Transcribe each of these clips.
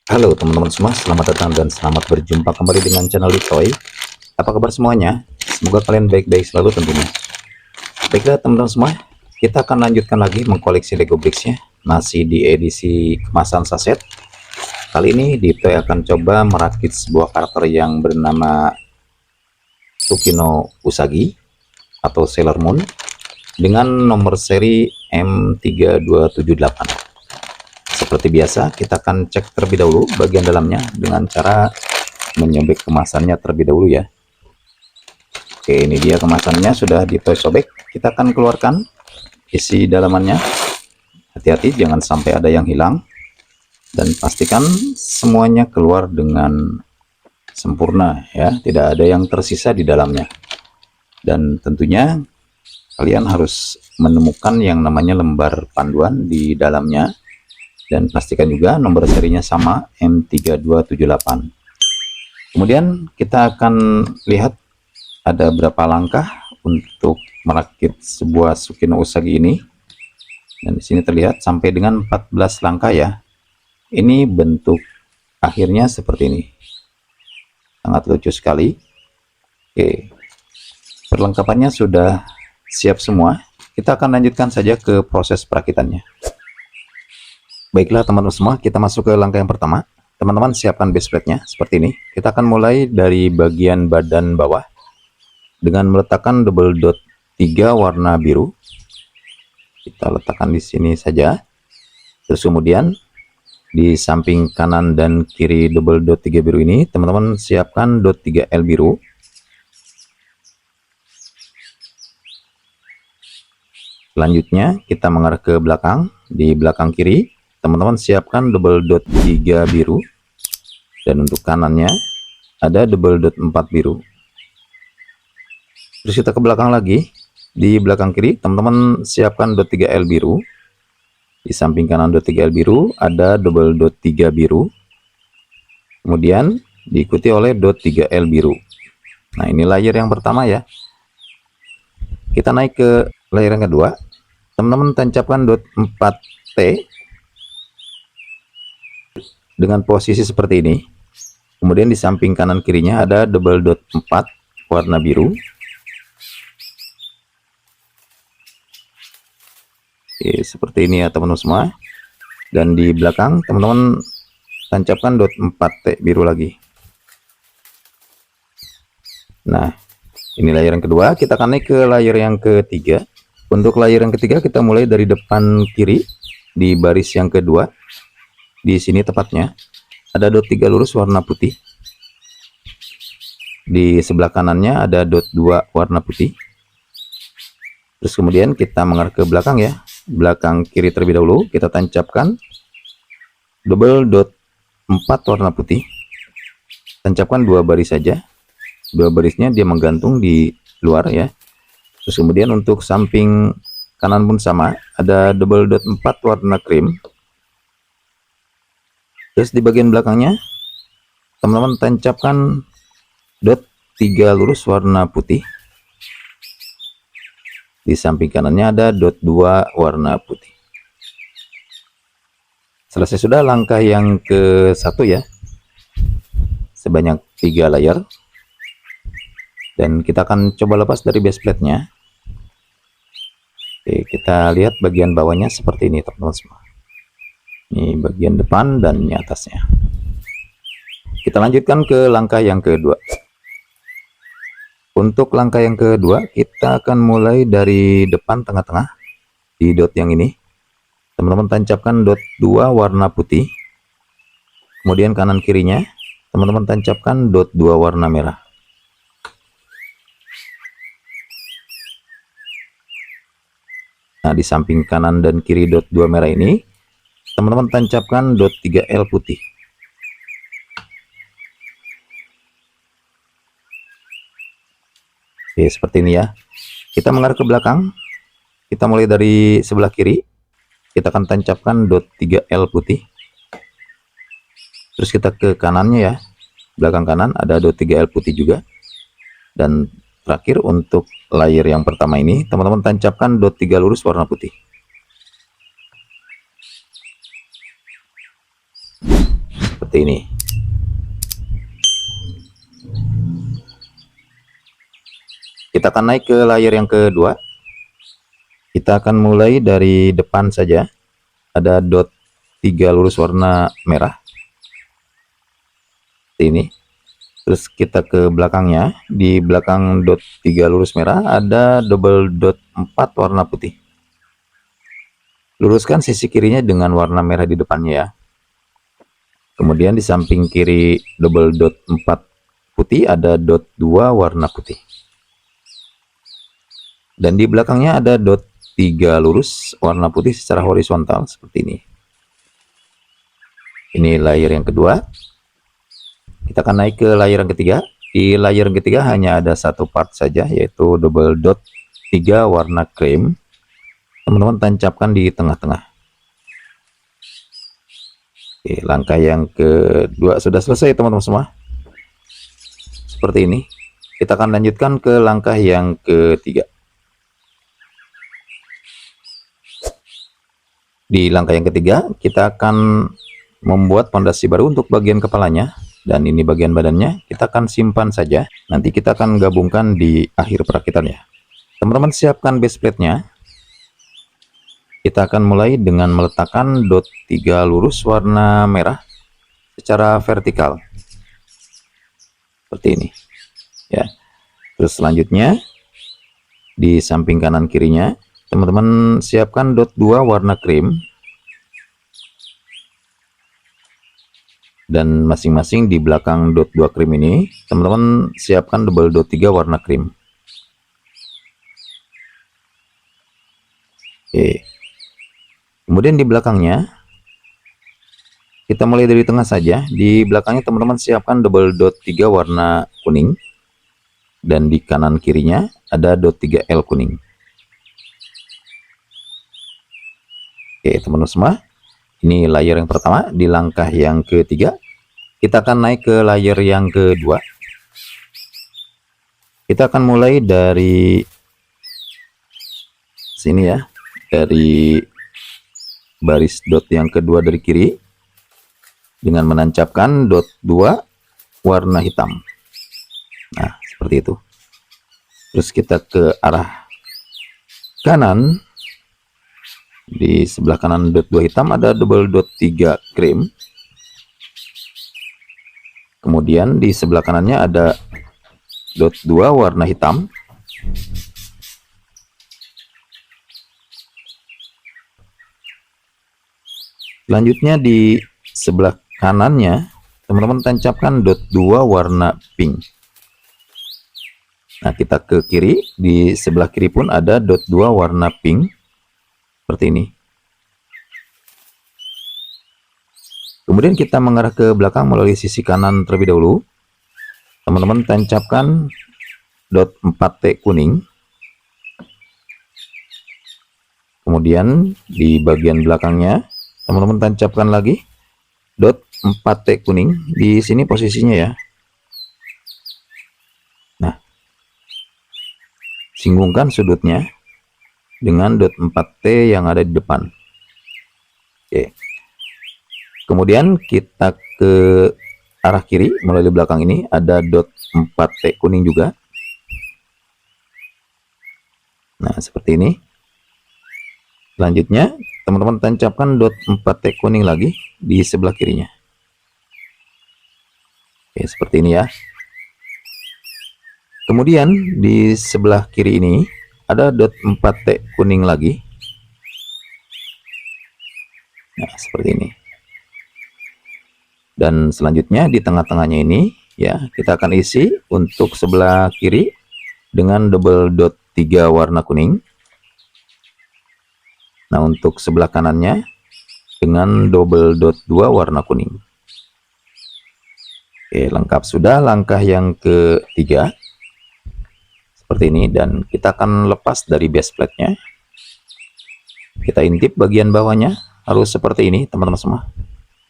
Halo teman-teman semua, selamat datang dan selamat berjumpa kembali dengan channel Litoy. Apa kabar semuanya? Semoga kalian baik-baik selalu tentunya. Baiklah teman-teman semua, kita akan lanjutkan lagi mengkoleksi Lego Bricks-nya. Masih di edisi kemasan saset. Kali ini Litoy akan coba merakit sebuah karakter yang bernama Tsukino Usagi atau Sailor Moon dengan nomor seri M3278. Seperti biasa, kita akan cek terlebih dahulu bagian dalamnya dengan cara menyobek kemasannya terlebih dahulu ya. Oke, ini dia kemasannya sudah sobek. Kita akan keluarkan isi dalamannya. Hati-hati jangan sampai ada yang hilang, dan pastikan semuanya keluar dengan sempurna ya, tidak ada yang tersisa di dalamnya. Dan tentunya kalian harus menemukan yang namanya lembar panduan di dalamnya, dan pastikan juga nomor serinya sama, M3278. Kemudian kita akan lihat ada berapa langkah untuk merakit sebuah Tsukino Usagi ini. Dan di sini terlihat sampai dengan 14 langkah ya. Ini bentuk akhirnya seperti ini. Sangat lucu sekali. Oke. Perlengkapannya sudah siap semua. Kita akan lanjutkan saja ke proses perakitannya. Baiklah teman-teman semua, kita masuk ke langkah yang pertama. Teman-teman siapkan base plate-nya seperti ini. Kita akan mulai dari bagian badan bawah dengan meletakkan double dot 3 warna biru. Kita letakkan di sini saja. Terus kemudian di samping kanan dan kiri double dot 3 biru ini, teman-teman siapkan dot 3L biru. Selanjutnya kita mengarah ke belakang. Di belakang kiri, teman-teman siapkan double dot 3 biru. Dan untuk kanannya ada double dot 4 biru. Terus kita ke belakang lagi. Di belakang kiri, teman-teman siapkan dot 3L biru. Di samping kanan dot 3L biru, ada double dot 3 biru. Kemudian diikuti oleh dot 3L biru. Nah, ini layer yang pertama ya. Kita naik ke layer yang kedua. Teman-teman tancapkan dot 4T dengan posisi seperti ini. Kemudian di samping kanan kirinya ada double dot 4 warna biru. Oke, seperti ini ya teman-teman semua. Dan di belakang teman-teman tancapkan dot 4T biru lagi. Nah, ini layer yang kedua. Kita akan naik ke layer yang ketiga. Untuk layer yang ketiga kita mulai dari depan kiri di baris yang kedua. Di sini tepatnya ada dot 3 lurus warna putih. Di sebelah kanannya ada dot 2 warna putih. Terus kemudian kita mengarah ke belakang ya. Belakang kiri terlebih dahulu kita tancapkan double dot 4 warna putih. Tancapkan 2 baris saja. 2 barisnya dia menggantung di luar ya. Terus kemudian untuk samping kanan pun sama, ada double dot 4 warna krim. Terus di bagian belakangnya teman-teman tancapkan dot 3 lurus warna putih. Di samping kanannya ada dot 2 warna putih. Selesai sudah langkah yang ke-1 ya. Sebanyak 3 layer. Dan kita akan coba lepas dari base plate-nya. Oke, kita lihat bagian bawahnya seperti ini teman-teman semua. Ini bagian depan dan ini atasnya. Kita lanjutkan ke langkah yang kedua. Untuk langkah yang kedua, kita akan mulai dari depan tengah-tengah di dot yang ini. Teman-teman tancapkan dot 2 warna putih. Kemudian kanan kirinya, teman-teman tancapkan dot 2 warna merah. Nah, di samping kanan dan kiri dot 2 merah ini, teman-teman tancapkan dot 3L putih. Oke, seperti ini ya. Kita mengarah ke belakang. Kita mulai dari sebelah kiri. Kita akan tancapkan dot 3L putih. Terus kita ke kanannya ya. Belakang kanan ada dot 3L putih juga. Dan terakhir untuk layer yang pertama ini, teman-teman tancapkan dot 3 lurus warna putih. Seperti seperti ini. Kita akan naik ke layer yang kedua. Kita akan mulai dari depan saja. Ada dot 3 lurus warna merah. Seperti ini. Terus kita ke belakangnya. Di belakang dot 3 lurus merah ada double dot 4 warna putih. Luruskan sisi kirinya dengan warna merah di depannya ya. Kemudian di samping kiri double dot 4 putih ada dot 2 warna putih. Dan di belakangnya ada dot 3 lurus warna putih secara horizontal seperti ini. Ini layer yang kedua. Kita akan naik ke layer yang ketiga. Di layer yang ketiga hanya ada satu part saja, yaitu double dot 3 warna krem. Teman-teman tancapkan di tengah-tengah. Oke, langkah yang kedua sudah selesai teman-teman semua. Seperti ini. Kita akan lanjutkan ke langkah yang ketiga. Di langkah yang ketiga, kita akan membuat pondasi baru untuk bagian kepalanya. Dan ini bagian badannya, kita akan simpan saja. Nanti kita akan gabungkan di akhir perakitannya. Teman-teman siapkan base plate-nya. Kita akan mulai dengan meletakkan dot 3 lurus warna merah secara vertikal. Seperti ini. Ya. Terus selanjutnya, di samping kanan kirinya, teman-teman siapkan dot 2 warna krim. Dan masing-masing di belakang dot 2 krim ini, teman-teman siapkan double dot 3 warna krim. Oke. Kemudian di belakangnya, kita mulai dari tengah saja. Di belakangnya teman-teman siapkan double dot 3 warna kuning. Dan di kanan kirinya ada dot 3L kuning. Oke teman-teman semua, ini layer yang pertama. Di langkah yang ketiga, kita akan naik ke layer yang kedua. Kita akan mulai dari sini ya, dari baris dot yang kedua dari kiri, dengan menancapkan dot 2 warna hitam. Nah, seperti itu. Terus kita ke arah kanan. Di sebelah kanan dot 2 hitam ada double dot 3 krim. Kemudian di sebelah kanannya ada dot 2 warna hitam. Selanjutnya di sebelah kanannya teman-teman tancapkan dot 2 warna pink. Nah, kita ke kiri. Di sebelah kiri pun ada dot 2 warna pink. Seperti ini. Kemudian kita mengarah ke belakang melalui sisi kanan terlebih dahulu. Teman-teman tancapkan dot 4T kuning. Kemudian di bagian belakangnya teman-teman tancapkan lagi dot 4T kuning. Di sini posisinya ya. Nah, singgungkan sudutnya dengan dot 4T yang ada di depan. Oke. Kemudian kita ke arah kiri melalui belakang ini ada dot 4T kuning juga. Nah, seperti ini. Selanjutnya, teman-teman tancapkan dot 4T kuning lagi di sebelah kirinya. Oke, seperti ini ya. Kemudian di sebelah kiri ini ada dot 4T kuning lagi. Nah, seperti ini. Dan selanjutnya di tengah-tengahnya ini ya, kita akan isi untuk sebelah kiri dengan double dot 3 warna kuning. Nah, untuk sebelah kanannya dengan double dot 2 warna kuning. Oke, lengkap sudah langkah yang ketiga. Seperti ini, dan kita akan lepas dari base plate-nya. Kita intip bagian bawahnya harus seperti ini teman-teman semua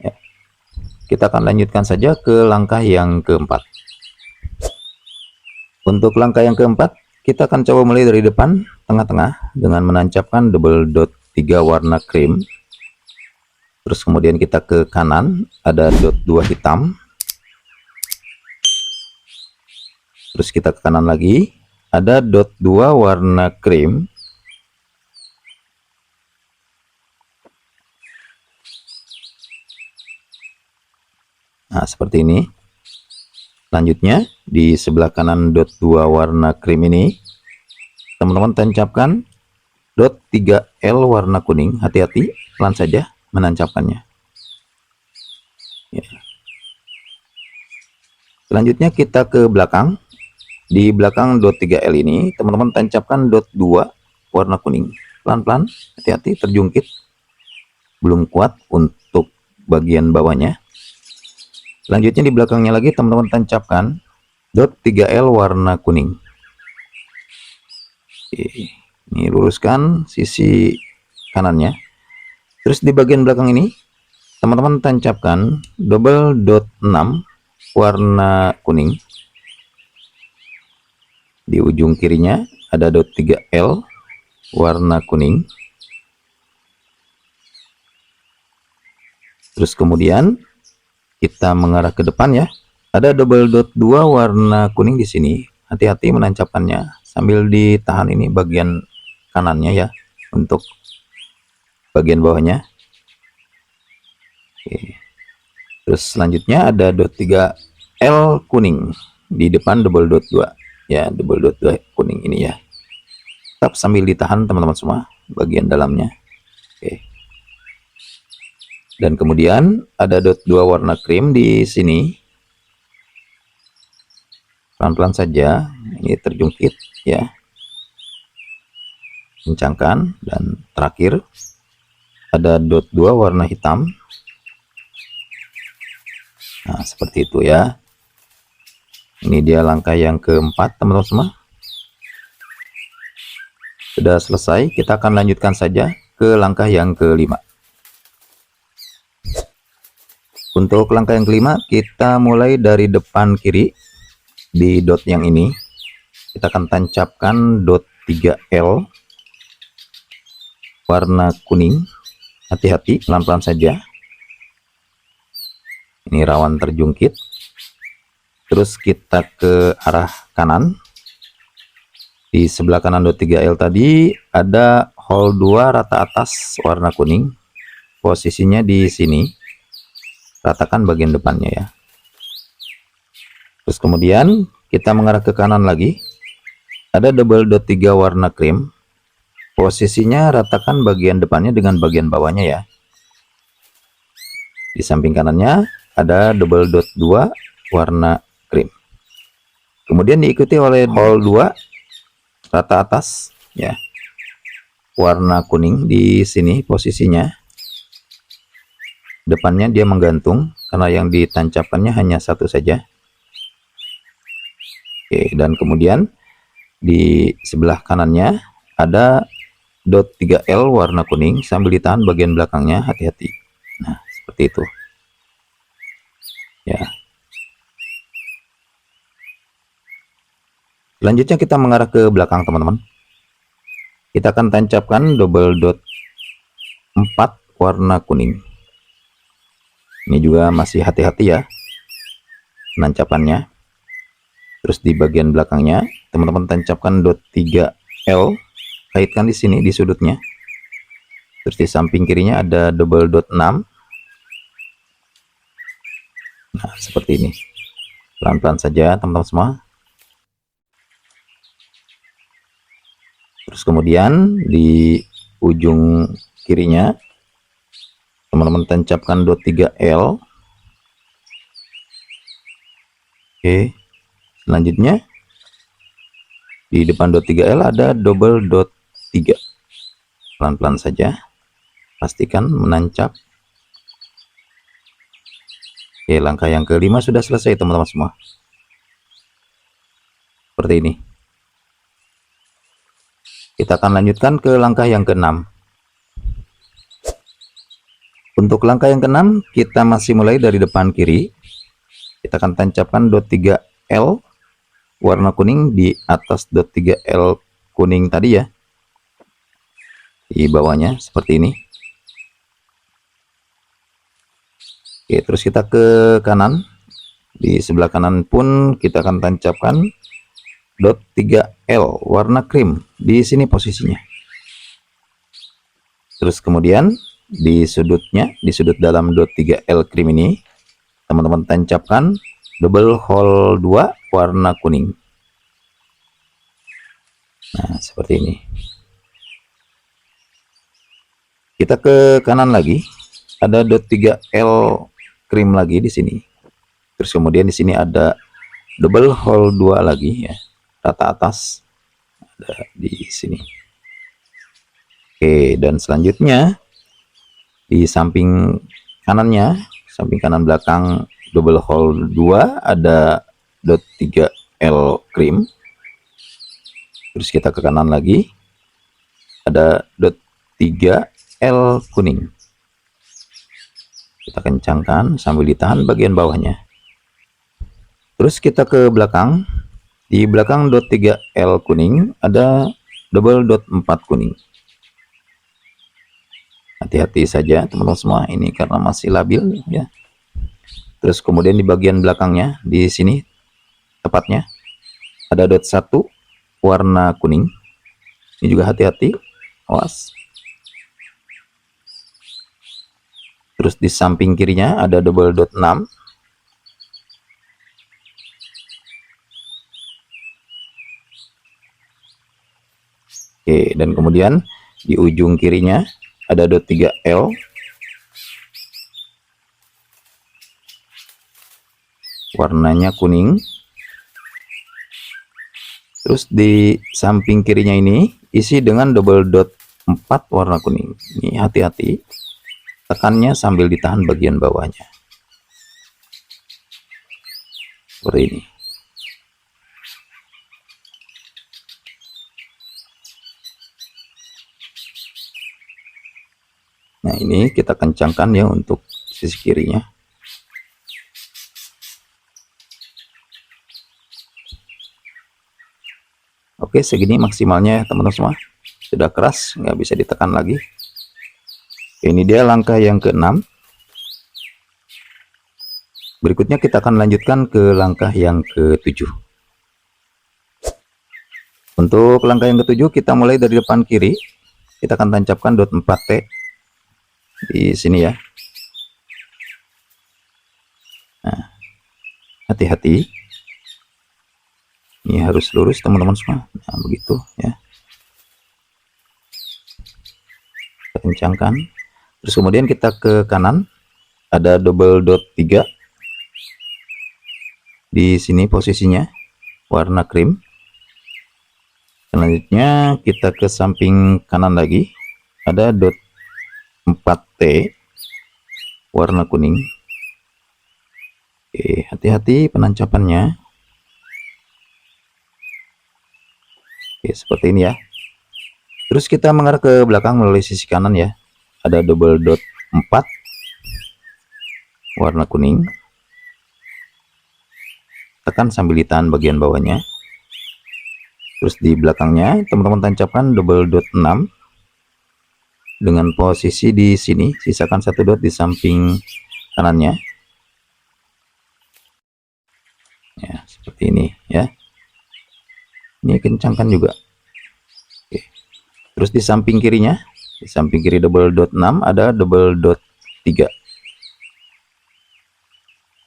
ya. Kita akan lanjutkan saja ke langkah yang keempat. Untuk langkah yang keempat, kita akan coba mulai dari depan tengah-tengah dengan menancapkan double dot 3 warna krim. Terus kemudian kita ke kanan, ada dot 2 hitam. Terus kita ke kanan lagi, ada dot 2 warna krim. Nah, seperti ini. Selanjutnya, di sebelah kanan dot 2 warna krim ini, teman-teman tancapkan dot 3L warna kuning. Hati-hati, pelan saja menancapkannya. Ya. Selanjutnya kita ke belakang. Di belakang dot 3L ini, teman-teman tancapkan dot 2 warna kuning. Pelan-pelan, hati-hati, terjungkit. Belum kuat untuk bagian bawahnya. Selanjutnya di belakangnya lagi, teman-teman tancapkan dot 3L warna kuning. Oke, ini luruskan sisi kanannya. Terus di bagian belakang ini, teman-teman tancapkan double dot 6 warna kuning. Di ujung kirinya ada dot 3L warna kuning. Terus kemudian kita mengarah ke depan ya. Ada double dot 2 warna kuning di sini. Hati-hati menancapkannya sambil ditahan ini bagian kanannya ya, untuk bagian bawahnya. Oke. Terus selanjutnya ada dot 3L kuning di depan double dot 2. Ya, double dot 2 kuning ini ya. Tetap sambil ditahan teman-teman semua bagian dalamnya. Oke. Dan kemudian ada dot 2 warna krim di sini. Pelan-pelan saja, ini terjungkit ya. Kencangkan, dan terakhir ada dot 2 warna hitam. Nah, seperti itu ya. Ini dia langkah yang keempat teman-teman semua. Sudah selesai, kita akan lanjutkan saja ke langkah yang kelima. Untuk langkah yang kelima, kita mulai dari depan kiri. Di dot yang ini, kita akan tancapkan dot 3L warna kuning. Hati-hati, pelan-pelan saja. Ini rawan terjungkit. Terus kita ke arah kanan. Di sebelah kanan dot 3L tadi ada hole 2 rata atas warna kuning. Posisinya di sini. Ratakan bagian depannya ya. Terus kemudian kita mengarah ke kanan lagi. Ada double dot 3 warna krim. Posisinya ratakan bagian depannya dengan bagian bawahnya ya. Di samping kanannya ada double dot 2 warna krim. Kemudian diikuti oleh hole 2 rata atas ya. Warna kuning di sini posisinya. Depannya dia menggantung karena yang ditancapkannya hanya satu saja. Oke, dan kemudian di sebelah kanannya ada dot 3L warna kuning sambil ditahan bagian belakangnya, hati-hati. Nah, seperti itu. Ya. Selanjutnya kita mengarah ke belakang teman-teman. Kita akan tancapkan double dot 4 warna kuning. Ini juga masih hati-hati ya penancapannya. Terus di bagian belakangnya teman-teman tancapkan dot 3L, kaitkan di sini di sudutnya. Terus di samping kirinya ada double dot 6. Nah, seperti ini. Pelan-pelan saja teman-teman semua. Terus kemudian di ujung kirinya teman-teman tancapkan dot 3L. Oke. Selanjutnya di depan dot 3L ada double dot 3. Pelan-pelan saja. Pastikan menancap. Oke, langkah yang kelima sudah selesai teman-teman semua. Seperti ini. Kita akan lanjutkan ke langkah yang keenam. Untuk langkah yang keenam, kita masih mulai dari depan kiri. Kita akan tancapkan dot 3L warna kuning di atas dot 3L kuning tadi ya. Di bawahnya seperti ini. Oke, terus kita ke kanan. Di sebelah kanan pun kita akan tancapkan dot 3L warna krim. Di sini posisinya. Terus kemudian di sudutnya, di sudut dalam dot 3L krim ini, teman-teman tancapkan double hole 2 warna kuning. Nah, seperti ini. Kita ke kanan lagi, ada dot 3L krim lagi di sini. Terus kemudian di sini ada double hole 2 lagi ya, rata atas ada di sini. Oke, dan selanjutnya di samping kanannya, samping kanan belakang double hole 2 ada dot 3L krim. Terus kita ke kanan lagi, ada dot 3L kuning. Kita kencangkan sambil ditahan bagian bawahnya. Terus kita ke belakang, di belakang dot 3L kuning ada double dot 4 kuning. Hati-hati saja teman-teman semua, ini karena masih labil ya. Terus kemudian di bagian belakangnya, di sini tepatnya ada dot 1 warna kuning. Ini juga hati-hati, awas. Terus di samping kirinya ada double dot 6. Oke, dan kemudian di ujung kirinya ada dot 3L warnanya kuning. Terus di samping kirinya ini isi dengan double dot 4 warna kuning. Ini hati-hati, tekannya sambil ditahan bagian bawahnya. Seperti ini. Nah, ini kita kencangkan ya untuk sisi kirinya. Oke, segini maksimalnya ya teman-teman semua. Sudah keras, nggak bisa ditekan lagi. Ini dia langkah yang ke-6. Berikutnya kita akan lanjutkan ke langkah yang ke-7. Untuk langkah yang ke-7 kita mulai dari depan kiri. Kita akan tancapkan dot 4T di sini ya. Nah, hati-hati. Ini harus lurus teman-teman semua. Nah, begitu ya. Kita kencangkan. Terus kemudian kita ke kanan. Ada double dot 3. Di sini posisinya warna krim. Selanjutnya kita ke samping kanan lagi. Ada dot 4T warna kuning. Oke, hati-hati penancapannya. Oke, seperti ini ya. Terus kita mengarah ke belakang melalui sisi kanan ya. Ada double dot 4 warna kuning. Tekan sambil ditahan bagian bawahnya. Terus di belakangnya teman-teman tancapkan double dot 6 dengan posisi di sini. Sisakan 1 dot di samping kanannya. Ya, seperti ini ya. Ini kencangkan juga. Oke. Terus di samping kirinya, di samping kiri double dot 6 ada double dot 3.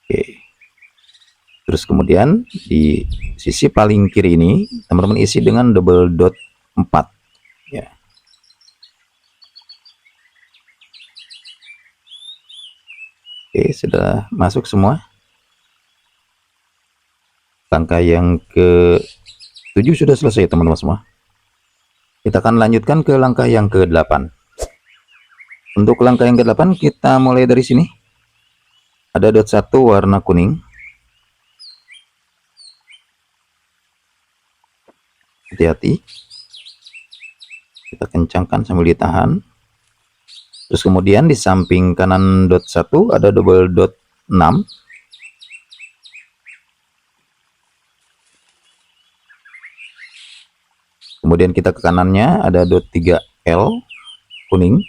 Oke. Terus kemudian di sisi paling kiri ini teman-teman isi dengan double dot 4 ya. Oke, sudah masuk semua. Langkah yang ke-7 sudah selesai teman-teman semua. Kita akan lanjutkan ke langkah yang ke-8. Untuk langkah yang ke-8 kita mulai dari sini. Ada dot 1 warna kuning. Hati-hati. Kita kencangkan sambil ditahan. Terus kemudian di samping kanan dot 1 ada double dot 6. Kemudian kita ke kanannya ada dot 3L kuning.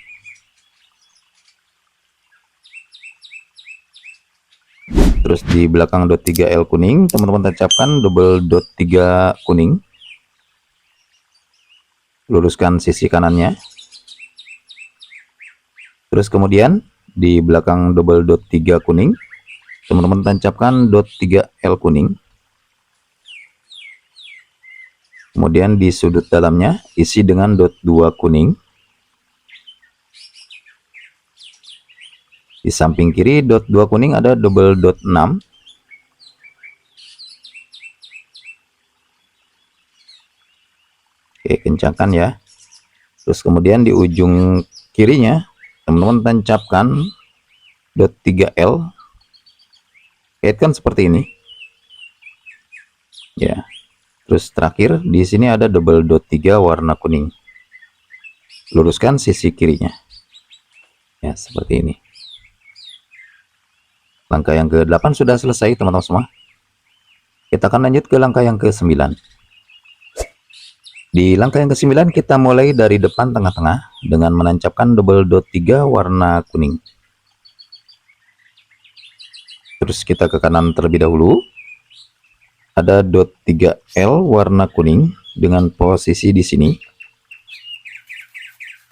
Terus di belakang dot 3L kuning, teman-teman tancapkan double dot 3 kuning. Luruskan sisi kanannya. Terus kemudian di belakang double dot 3 kuning, teman-teman tancapkan dot 3L kuning. Kemudian di sudut dalamnya isi dengan dot 2 kuning. Di samping kiri dot 2 kuning ada double dot 6. Oke, kencangkan ya. Terus kemudian di ujung kirinya teman-teman tancapkan dot 3L. Kaitkan seperti ini. Ya. Terus terakhir di sini ada double dot 3 warna kuning. Luruskan sisi kirinya. Ya, seperti ini. Langkah yang ke-8 sudah selesai, teman-teman semua. Kita akan lanjut ke langkah yang ke-9. Di langkah yang ke-9 kita mulai dari depan tengah-tengah dengan menancapkan double dot 3 warna kuning. Terus kita ke kanan terlebih dahulu. Ada dot 3L warna kuning dengan posisi di sini.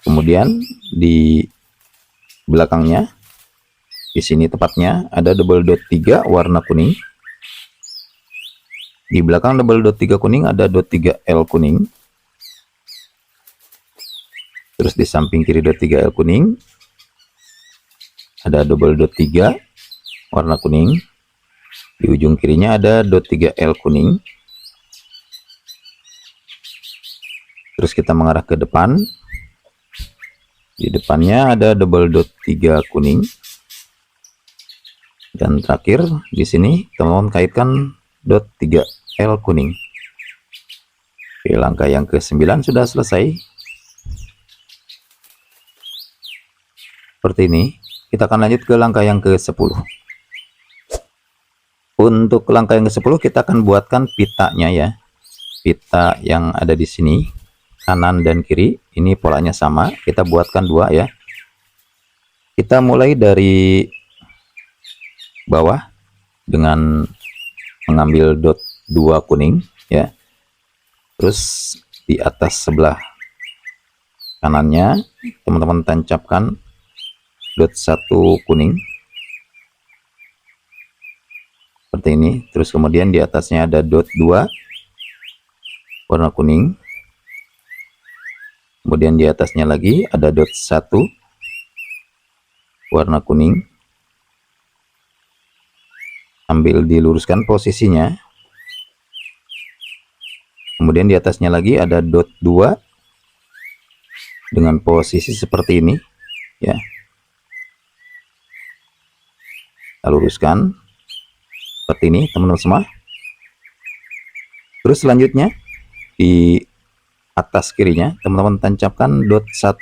Kemudian di belakangnya, di sini tepatnya ada double dot 3 warna kuning. Di belakang double dot 3 kuning ada dot 3L kuning. Terus di samping kiri dot 3L kuning ada double dot 3 warna kuning. Di ujung kirinya ada dot 3L kuning. Terus kita mengarah ke depan. Di depannya ada double dot 3 kuning. Dan terakhir di sini teman-teman kaitkan dot 3L kuning. Oke, langkah yang ke-9 sudah selesai. Seperti ini. Kita akan lanjut ke langkah yang ke-10. Untuk langkah yang ke-10 kita akan buatkan pitanya ya. Pita yang ada di sini, kanan dan kiri, ini polanya sama. Kita buatkan 2 ya. Kita mulai dari bawah dengan mengambil dot 2 kuning ya. Terus di atas sebelah kanannya teman-teman tancapkan dot 1 kuning seperti ini. Terus kemudian di atasnya ada dot 2 warna kuning. Kemudian di atasnya lagi ada dot 1 warna kuning. Ambil diluruskan posisinya. Kemudian di atasnya lagi ada dot 2 dengan posisi seperti ini ya. Kita luruskan seperti ini teman-teman semua. Terus selanjutnya di atas kirinya teman-teman tancapkan dot 1.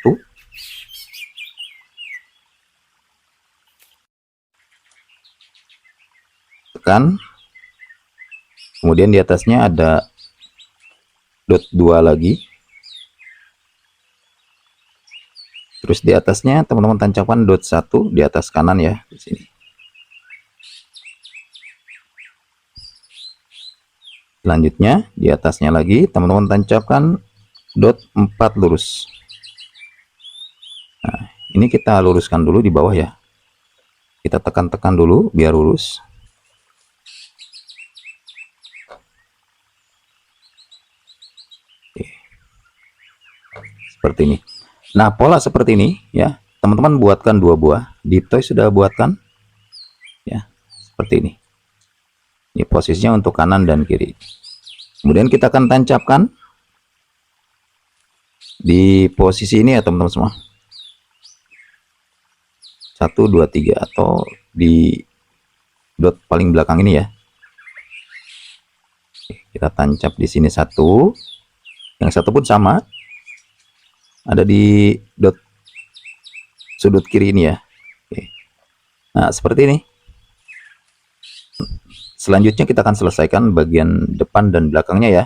Tekan. Kemudian di atasnya ada dot 2 lagi. Terus di atasnya teman-teman tancapkan dot 1 di atas kanan ya, di sini. Selanjutnya di atasnya lagi teman-teman tancapkan dot 4 lurus. Nah, ini kita luruskan dulu di bawah ya. Kita tekan-tekan dulu biar lurus. Oke. Seperti ini. Nah, pola seperti ini ya. Teman-teman buatkan 2 buah. Diptoy sudah buatkan ya, seperti ini. Ini posisinya untuk kanan dan kiri. Kemudian kita akan tancapkan di posisi ini ya teman-teman semua. 1, 2, 3 atau di dot paling belakang ini ya. Kita tancap di sini 1. Yang satu pun sama. Ada di dot sudut kiri ini ya. Oke. Nah, seperti ini. Selanjutnya kita akan selesaikan bagian depan dan belakangnya ya.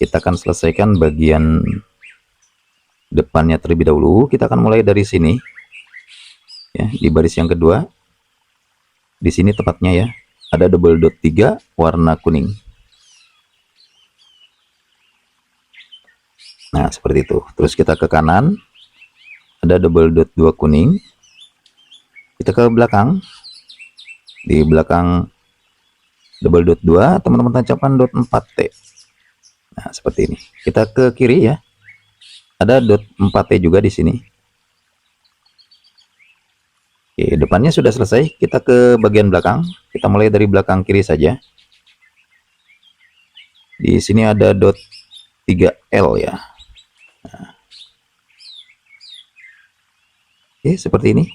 Kita akan selesaikan bagian depannya terlebih dahulu. Kita akan mulai dari sini ya, di baris yang kedua di sini tepatnya ya, ada double dot 3 warna kuning. Nah, seperti itu. Terus kita ke kanan, ada double dot 2 kuning. Kita ke belakang, di belakang double dot 2 teman-teman tancapkan dot 4T. Nah, seperti ini. Kita ke kiri ya, ada dot 4T juga di sini. Oke, depannya sudah selesai. Kita ke bagian belakang. Kita mulai dari belakang kiri saja. Di sini ada dot 3L ya. Nah. Oke, seperti ini.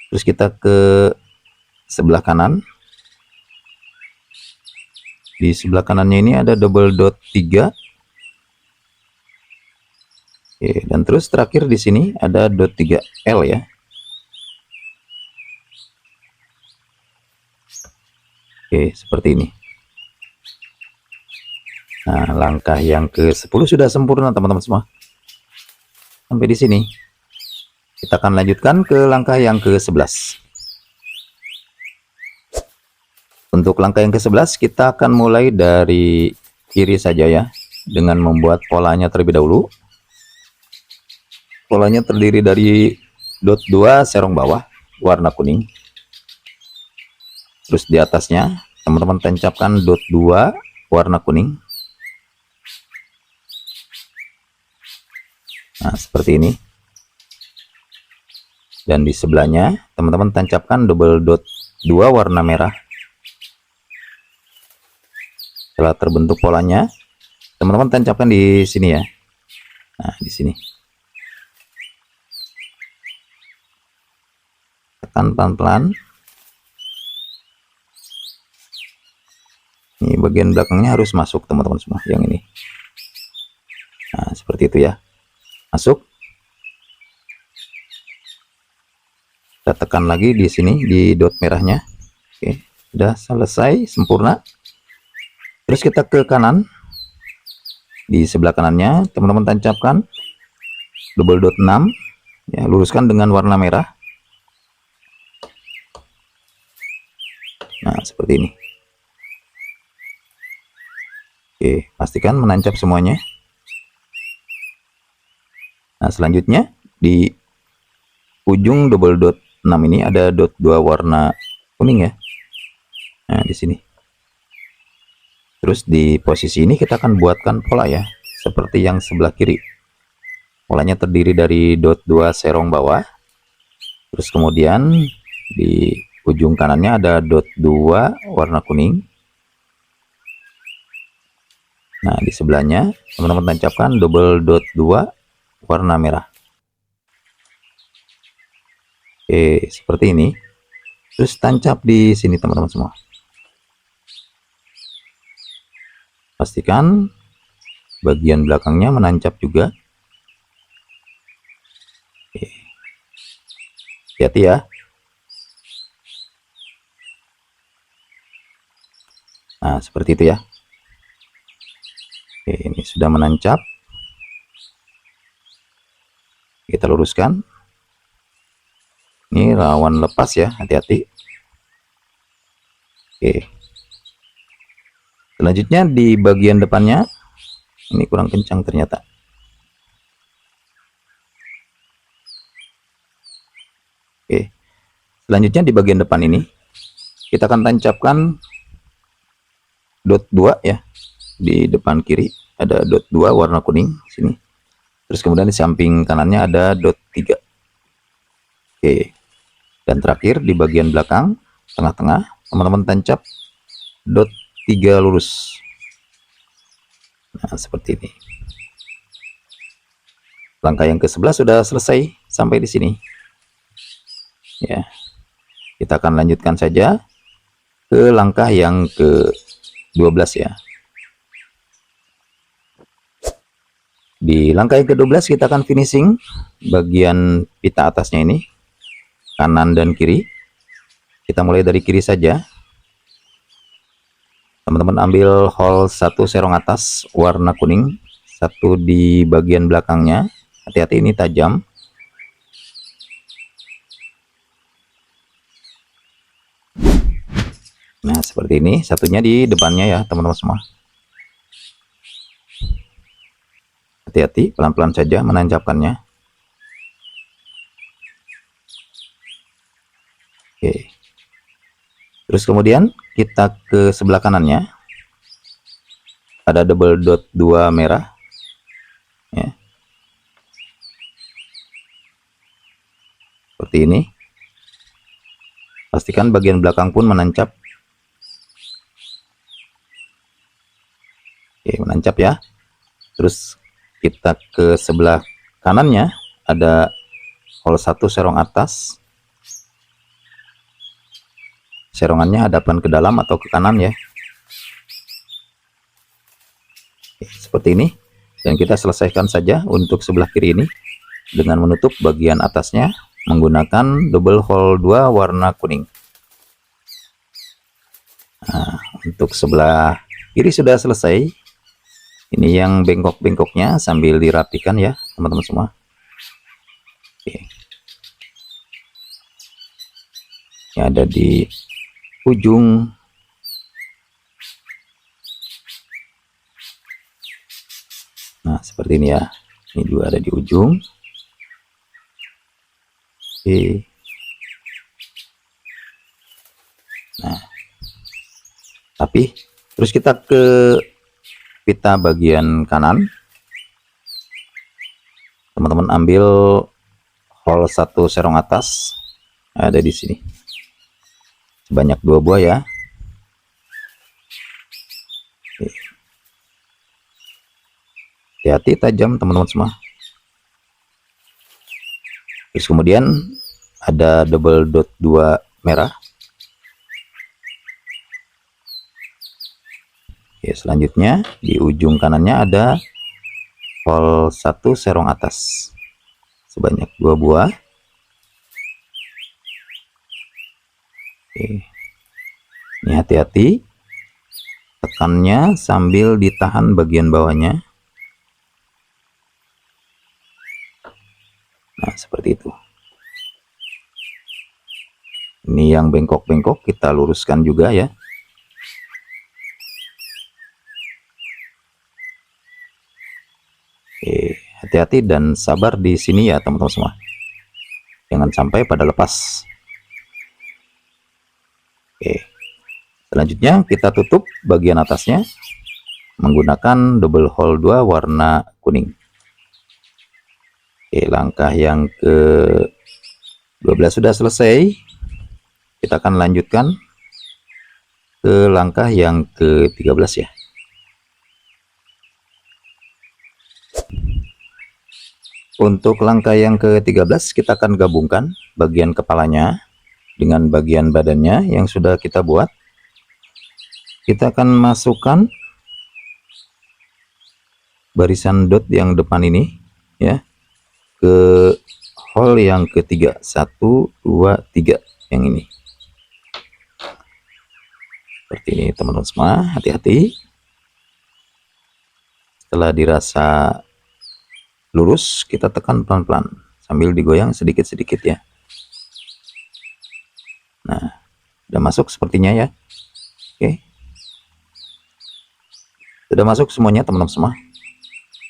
Terus kita ke sebelah kanan. Di sebelah kanannya ini ada double dot 3. Oke, dan terus terakhir di sini ada dot 3L ya. Oke, seperti ini. Nah, langkah yang ke-10 sudah sempurna teman-teman semua. Sampai di sini. Kita akan lanjutkan ke langkah yang ke-11. Untuk langkah yang ke-11 kita akan mulai dari kiri saja ya, dengan membuat polanya terlebih dahulu. Polanya terdiri dari dot 2 serong bawah warna kuning. Terus di atasnya teman-teman tancapkan dot 2 warna kuning. Nah, seperti ini. Dan di sebelahnya teman-teman tancapkan double dot 2 warna merah. Setelah terbentuk polanya, teman-teman tancapkan di sini ya. Nah, di sini. Tekan pelan-pelan. Ini bagian belakangnya harus masuk teman-teman semua, yang ini. Nah, seperti itu ya. Masuk. Kita tekan lagi di sini di dot merahnya. Oke, sudah selesai sempurna. Terus kita ke kanan. Di sebelah kanannya teman-teman tancapkan double dot 6 ya, luruskan dengan warna merah. Nah, seperti ini. Oke, pastikan menancap semuanya. Nah, selanjutnya di ujung double dot 6 ini ada dot 2 warna kuning ya. Nah, di sini. Terus di posisi ini kita akan buatkan pola ya, seperti yang sebelah kiri. Polanya terdiri dari dot 2 serong bawah. Terus kemudian di ujung kanannya ada dot 2 warna kuning. Nah, di sebelahnya teman-teman tancapkan double dot 2 warna merah. Oke, seperti ini. Terus tancap di sini teman-teman semua. Pastikan bagian belakangnya menancap juga. Oke. Hati-hati ya. Nah, seperti itu ya. Oke, ini sudah menancap. Kita luruskan. Ini rawan lepas ya, hati-hati. Oke. Selanjutnya di bagian depannya, ini kurang kencang ternyata. Oke. Selanjutnya di bagian depan ini, kita akan tancapkan dot 2 ya. Di depan kiri ada dot 2 warna kuning sini. Terus kemudian di samping kanannya ada dot 3. Oke. Dan terakhir di bagian belakang, tengah-tengah, teman-teman tancap dot 3 lurus. Nah, seperti ini. Langkah yang ke-11 sudah selesai sampai di sini. Ya. Kita akan lanjutkan saja ke langkah yang ke-12 ya. Di langkah yang ke-12 kita akan finishing bagian pita atasnya ini, kanan dan kiri. Kita mulai dari kiri saja. Teman-teman ambil hole 1 serong atas warna kuning, 1 di bagian belakangnya. Hati-hati, ini tajam. Nah, seperti ini, satunya di depannya ya teman-teman semua. Hati-hati, pelan-pelan saja menancapkannya. Oke. Terus kemudian kita ke sebelah kanannya, ada double dot 2 merah ya, seperti ini. Pastikan bagian belakang pun menancap. Oke, menancap ya. Terus kita ke sebelah kanannya, ada hole 1 serong atas. Serongannya hadapan ke dalam atau ke kanan ya. Oke, seperti ini. Dan kita selesaikan saja untuk sebelah kiri ini dengan menutup bagian atasnya menggunakan double hole 2 warna kuning. Nah, untuk sebelah kiri sudah selesai. Ini yang bengkok-bengkoknya sambil dirapikan ya teman-teman semua. Oke. Ini ada di ujung. Nah, seperti ini ya. Ini juga ada di ujung. Oke. Nah, tapi terus kita ke pita bagian kanan. Teman-teman ambil hole 1 serong atas, ada di sini. Sebanyak 2 buah ya. Hati-hati tajam teman-teman semua. Terus kemudian ada double dot 2 merah. Oke, selanjutnya di ujung kanannya ada hole 1 serong atas sebanyak 2 buah. Oke. Ini hati-hati tekannya sambil ditahan bagian bawahnya. Nah, seperti itu. Ini yang bengkok-bengkok kita luruskan juga ya. Oke, hati-hati dan sabar di sini ya teman-teman semua. Jangan sampai pada lepas. Oke. Selanjutnya kita tutup bagian atasnya menggunakan double hole 2 warna kuning. Oke, langkah yang ke 12 sudah selesai. Kita akan lanjutkan ke langkah yang ke 13 ya. Untuk langkah yang ke 13 kita akan gabungkan bagian kepalanya dengan bagian badannya yang sudah kita buat. Kita akan masukkan barisan dot yang depan ini ya ke hole yang ketiga, 1 2 3 yang ini. Seperti ini teman-teman semua, hati-hati. Setelah dirasa lurus, kita tekan pelan-pelan sambil digoyang sedikit-sedikit ya. Nah, udah masuk sepertinya ya. Oke. Sudah masuk semuanya teman-teman semua.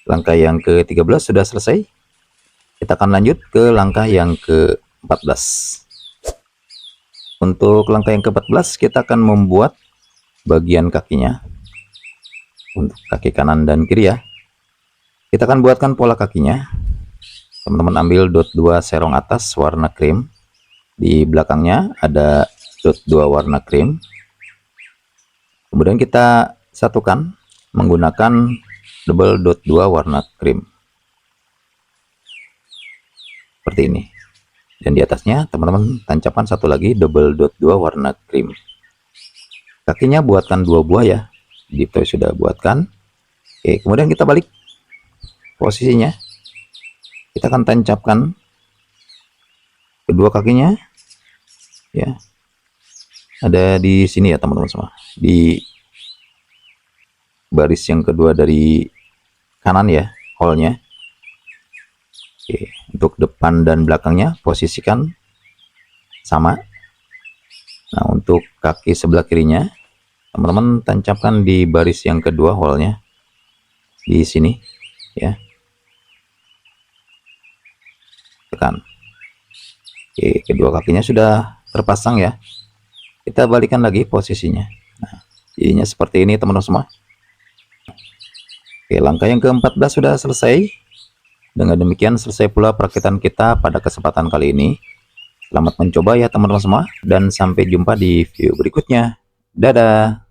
Langkah yang ke-13 sudah selesai. Kita akan lanjut ke langkah yang ke-14. Untuk langkah yang ke-14 kita akan membuat bagian kakinya. Untuk kaki kanan dan kiri ya. Kita akan buatkan pola kakinya. Teman-teman ambil dot 2 serong atas warna krim. Di belakangnya ada dot 2 warna krim. Kemudian kita satukan menggunakan double dot 2 warna krim. Seperti ini. Dan di atasnya teman-teman tancapkan satu lagi double dot 2 warna krim. Kakinya buatkan 2 buah ya. Dito sudah buatkan. Oke, kemudian kita balik posisinya. Kita akan tancapkan kedua kakinya ya. Ada di sini ya teman-teman semua. Di baris yang kedua dari kanan ya, hole-nya. Oke, untuk depan dan belakangnya posisikan sama. Nah, untuk kaki sebelah kirinya, teman-teman tancapkan di baris yang kedua holnya di sini ya, tekan. Oke, kedua kakinya sudah terpasang ya. Kita balikan lagi posisinya. Nah, jadinya seperti ini teman-teman semua. Oke, langkah yang ke-14 sudah selesai. Dengan demikian selesai pula perakitan kita pada kesempatan kali ini. Selamat mencoba ya teman-teman semua, dan sampai jumpa di video berikutnya. Dadah.